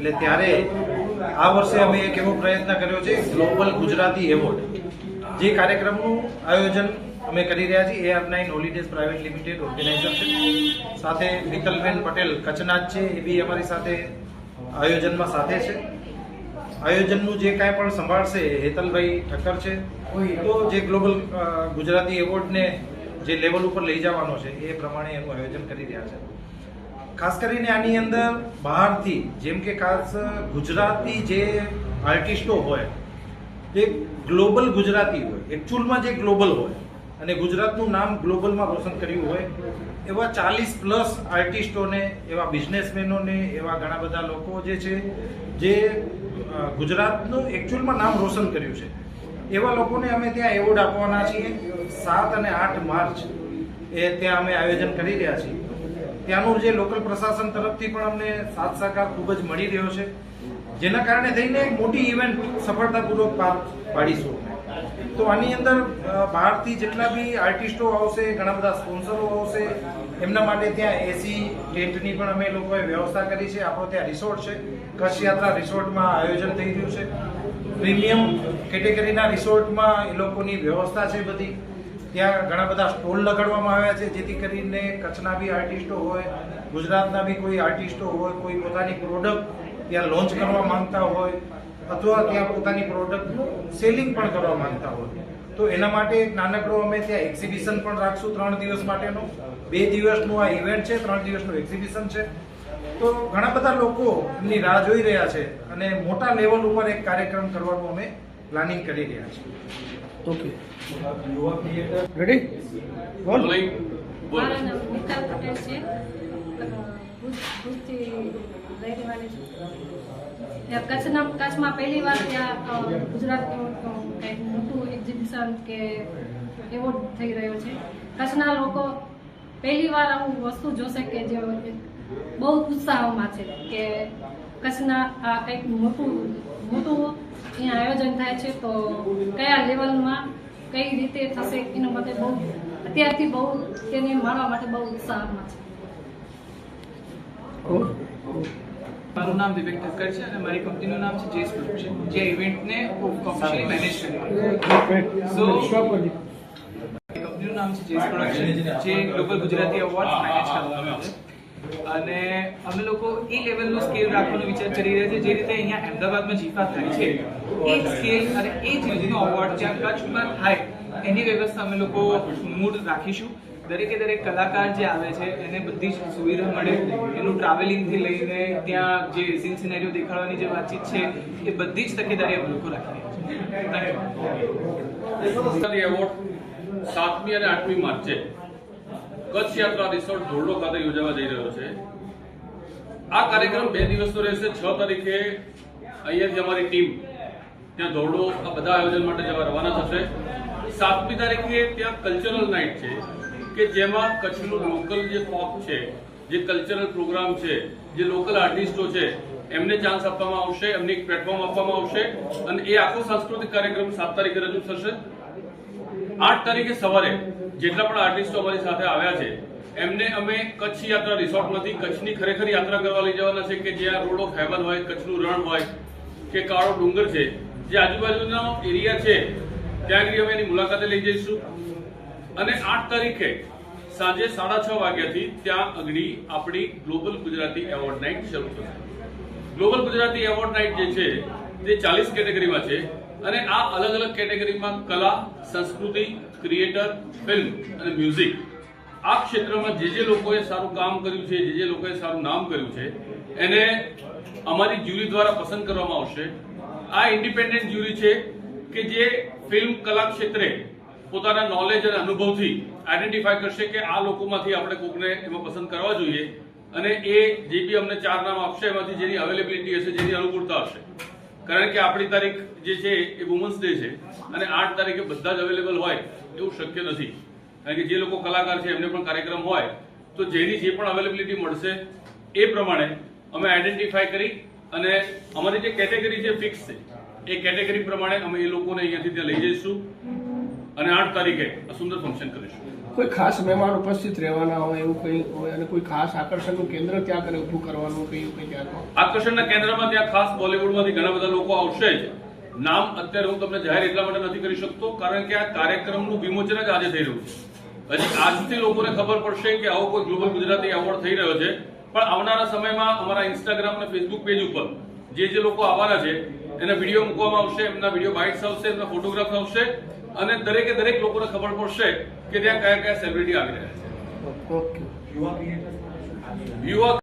એટલે ત્યારે આ વર્ષે અમે એક એવો પ્રયત્ન કર્યો છે ગ્લોબલ ગુજરાતી એવોર્ડ, જે કાર્યક્રમનું આયોજન અમે કરી રહ્યા છીએ. AR9 holidays private limited organiser છે. સાથે મિત્તલબેન પટેલ કચ્છના જ છે, એ બી અમારી સાથે આયોજનમાં સાથે છે. આયોજનનું જે કાંઈ પણ સંભાળશે હેતલભાઈ ઠક્કર છે. તો જે ગ્લોબલ ગુજરાતી એવોર્ડને જે લેવલ ઉપર લઈ જવાનો છે એ પ્રમાણે એનું આયોજન કરી રહ્યા છે. ખાસ કરીને આની અંદર બહારથી, જેમ કે ખાસ ગુજરાતી જે આર્ટિસ્ટો હોય, જે ગ્લોબલ ગુજરાતી હોય, એકચ્યુઅલમાં જે ગ્લોબલ હોય અને ગુજરાતનું નામ ગ્લોબલમાં રોશન કર્યું હોય, એવા 40+ આર્ટિસ્ટોને, એવા બિઝનેસમેનોને, એવા ઘણા બધા લોકો જે છે જે ગુજરાતનું એકચ્યુઅલમાં નામ રોશન કર્યું છે, એવા લોકોને અમે ત્યાં એવોર્ડ આપવાના છીએ. 7 અને 8 માર્ચ એ ત્યાં અમે આયોજન કરી રહ્યા છીએ. ત્યાંનું જે લોકલ પ્રશાસન તરફથી પણ અમને સાથ સહકાર ખૂબ જ મળી રહ્યો છે, જેના કારણે થઈને એક મોટી ઇવેન્ટ સફળતાપૂર્વક પાર પાડીશું. તો આની અંદર બહારથી જેટલા બી આર્ટિસ્ટો આવશે, ઘણા બધા સ્પોન્સરો આવશે, એમના માટે ત્યાં એસી ટેન્ટની પણ અમે લોકોએ વ્યવસ્થા કરી છે. આપણો ત્યાં રિસોર્ટ છે, કચ્છ યાત્રા રિસોર્ટમાં આયોજન થઈ રહ્યું છે. પ્રીમિયમ કેટેગરીના રિસોર્ટમાં એ લોકોની વ્યવસ્થા છે બધી. ત્યાં ઘણા બધા સ્ટોલ લગાડવામાં આવ્યા છે, જેથી કરીને કચ્છના બી આર્ટિસ્ટો હોય, ગુજરાતના બી કોઈ આર્ટિસ્ટો હોય, કોઈ પોતાની પ્રોડક્ટ ત્યાં લોન્ચ કરવા માંગતા હોય, અથવા ત્યાં પોતાની પ્રોડક્ટનું સેલિંગ પણ કરવા માંગતા હોય, તો એના માટે એક નાનકડો અમે ત્યાં એક્ઝિબિશન પણ રાખશું. 3 દિવસ માટેનો, 2 દિવસનું આ ઇવેન્ટ છે, 3 દિવસનું એક્ઝિબિશન છે. તો ઘણા બધા લોકો એમની રાહ જોઈ રહ્યા છે અને મોટા લેવલ ઉપર એક કાર્યક્રમ કરવાનું અમે પ્લાનિંગ કરી રહ્યા છીએ. Okay, ready? બોલ. મારું નામ મિત્તલ પટેલ છે, ભુજથી રહેવાળી છું. કચ્છમાં પહેલી વાર ત્યાં ગુજરાતનું કંઈક મોટું એક્ઝિબિશન કે એવોર્ડ થઈ રહ્યો છે. કચ્છના લોકો પહેલી વાર આવું વસ્તુ જોશે કે જે બહુ ઉત્સાહમાં છે કે કચ્છના આ કંઈક મોટું અહીંયા આયોજન થાય છે. તો કયા લેવલમાં કઈ રીતે થશે એના માટે બહુ અત્યારથી બહુ તેને માણવા માટે બહુ ઉત્સાહમાં છે. મારું નામ વિવેક ઠક્કર છે અને મારી કંપનીનું નામ છે જેસ પ્રોડક્શન, જે ઇવેન્ટને ઓફિશિયલી મેનેજ કરે છે. સો કંપનીનું નામ છે જેસ પ્રોડક્શન, જે ગ્લોબલ ગુજરાતી એવોર્ડ મેનેજ કરવામાં આવે છે. અને અમે લોકો એ લેવલનું સ્કેલ રાખવાનો વિચાર કરી રહ્યા છે, જે રીતે અહીંયા અમદાવાદમાં જીફા થાય છે, એ જ સ્કેલ અને એ જ રીતનો એવોર્ડ જ્યાં કચ્છમાં થાય એની વ્યવસ્થા અમે લોકો મૂળ રાખીશું. દરેકે દરેક કલાકાર જે આવે છે એને બધી જ સુવિધા મળે, એનું ટ્રાવેલિંગથી લઈને ત્યાં જે સીન સિનેરિયો દેખાડવાની જે વાતચીત છે એ બધી જ તકેદારી અમે લોકો રાખી રહ્યા છીએ. એવોર્ડ 7મી અને 8મી માર્ચે કચ્છ યાત્રા રિસોર્ટ ધોરડો ખાતે યોજાવા જઈ રહ્યો છે. આ કાર્યક્રમ 2 દિવસનો રહેશે. 6 તારીખે અહીંયાથી અમારી ટીમ ત્યાં ધોરડો આ બધા આયોજન માટે જવા રવાના થશે. 7મી તારીખે ત્યાં કલ્ચરલ નાઇટ છે કે જેમાં કચ્છનું લોકલ જે ફોક છે, જે કલ્ચરલ પ્રોગ્રામ છે, જે લોકલ આર્ટિસ્ટો છે, એમને ચાન્સ આપવામાં આવશે, એમને એક પ્લેટફોર્મ આપવામાં આવશે અને એ આખો સાંસ્કૃતિક કાર્યક્રમ 7 તારીખે રજૂ થશે. 8 તારીખે સવારે જેટલા પણ આર્ટિસ્ટો અમારી સાથે આવ્યા છે એમને અમે કચ્છ યાત્રા રિસોર્ટમાંથી કચ્છની ખરેખર યાત્રા કરવા લઈ જવાના છે, કે જ્યાં રોડ ઓફ હેવન હોય, કચ્છનું રણ હોય કે કાળો ડુંગર છે, જે આજુબાજુનો એરિયા છે, ત્યાં આગળ અમે એની મુલાકાતે લઈ જઈશું. અને 8 તારીખે સાંજે 6:30 વાગ્યાથી ત્યાં આગળ આપણી ગ્લોબલ ગુજરાતી એવોર્ડ નાઇટ શરૂ થશે. ગ્લોબલ ગુજરાતી એવોર્ડ નાઇટ જે છે તે 40 કેટેગરીમાં છે અને આ અલગ અલગ કેટેગરીમાં કલા, સંસ્કૃતિ, ક્રિએટર, ફિલ્મ અને મ્યુઝિક, આ ક્ષેત્રમાં જે લોકોએ સારું કામ કર્યું છે, જે લોકોએ સારું નામ કર્યું છે, એને અમારી જ્યુરી દ્વારા પસંદ કરવામાં આવશે. આ ઇન્ડિપેન્ડન્ટ જ્યુરી છે કે જે ફિલ્મ કલા ક્ષેત્રે પોતાના નોલેજ અને અનુભવથી આઈડેન્ટિફાય કરશે કે આ લોકોમાંથી આપણે કોકને એમાં પસંદ કરવા જોઈએ અને એ જે બી અમને 4 નામ આપશે એમાંથી જેની અવેલેબિલિટી હશે, જેની અનુકૂળતા હશે. કારણ કે આપણી તારીખ જે છે એ વુમન્સ ડે છે અને 8 તારીખે બધા જ અવેલેબલ હોય એવું શક્ય નથી. કારણ કે જે લોકો કલાકાર છે એમને પણ કાર્યક્રમ હોય, તો જેની જે પણ અવેલેબિલિટી મળશે એ પ્રમાણે અમે આઈડેન્ટિફાય કરી અને અમારી જે કેટેગરી છે ફિક્સ છે, એ કેટેગરી પ્રમાણે અમે એ લોકોને અહીંયાથી ત્યાં લઈ જઈશું અને 8 તારીખે આ સુંદર ફંક્શન કરીશું. કોઈ ખાસ મહેમાન ઉપસ્થિત રહેવાના હોય એવું કંઈ હોય અને કોઈ ખાસ આકર્ષણનું કેન્દ્ર ત્યાં કરે ઊભું કરવાનું કંઈ કંઈ ત્યાં આકર્ષણના કેન્દ્રમાં ત્યાં ખાસ બોલિવૂડમાંથી ઘણા બધા લોકો આવશે જ. નામ અત્યારે હું તમને જાહેર એટલા માટે નથી કરી શકતો કારણ કે આ કાર્યક્રમનું વિમોચન જ આજે થઈ રહ્યું છે. હજી આજથી લોકોને ખબર પડશે કે આવો કોઈ ગ્લોબલ ગુજરાતી એવોર્ડ થઈ રહ્યો છે, પણ આવનારા સમયમાં અમારા ઇન્સ્ટાગ્રામ અને ફેસબુક પેજ ઉપર જે લોકો આવવાના છે એના વિડીયો મૂકવામાં આવશે, એમના વિડીયો બાઇટ્સ આવશે, એમના ફોટોગ્રાફ આવશે અને દરેક લોકોને ખબર પડશે કે ત્યાં કયા કયા સેલિબ્રિટી આવી રહ્યા છે. ઓકે. યુવા